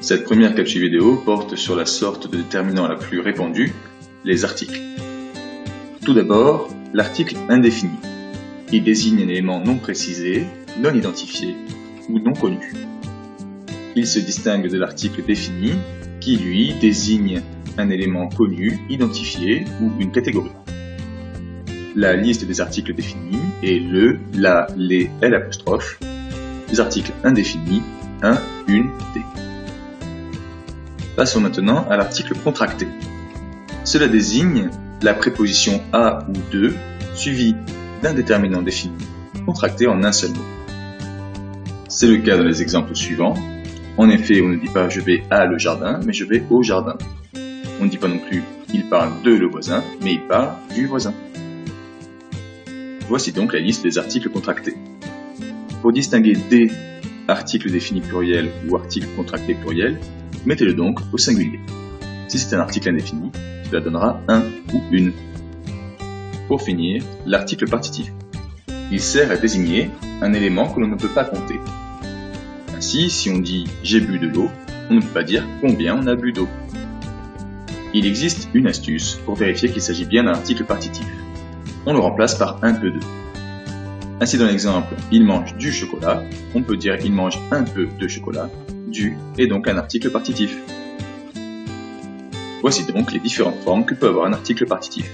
Cette première capsule vidéo porte sur la sorte de déterminant la plus répandue, les articles. Tout d'abord, l'article indéfini. Il désigne un élément non précisé, non identifié ou non connu. Il se distingue de l'article défini, qui lui désigne un élément connu, identifié ou une catégorie. La liste des articles définis est le, la, les, l', des articles indéfinis, 1, une, des. Passons maintenant à l'article contracté. Cela désigne la préposition à ou de suivie d'un déterminant défini, contracté en un seul mot. C'est le cas dans les exemples suivants. En effet, on ne dit pas « je vais à le jardin », mais « je vais au jardin ». On ne dit pas non plus « il parle de le voisin », mais « il parle du voisin ». Voici donc la liste des articles contractés. Pour distinguer des articles définis pluriel ou articles contractés pluriel, mettez-le donc au singulier. Si c'est un article indéfini, cela donnera un ou une. Pour finir, l'article partitif. Il sert à désigner un élément que l'on ne peut pas compter. Ainsi, si on dit « j'ai bu de l'eau », on ne peut pas dire combien on a bu d'eau. Il existe une astuce pour vérifier qu'il s'agit bien d'un article partitif. On le remplace par un peu de. Ainsi, dans l'exemple « il mange du chocolat », on peut dire « il mange un peu de chocolat ». Du est donc un article partitif. Voici donc les différentes formes que peut avoir un article partitif.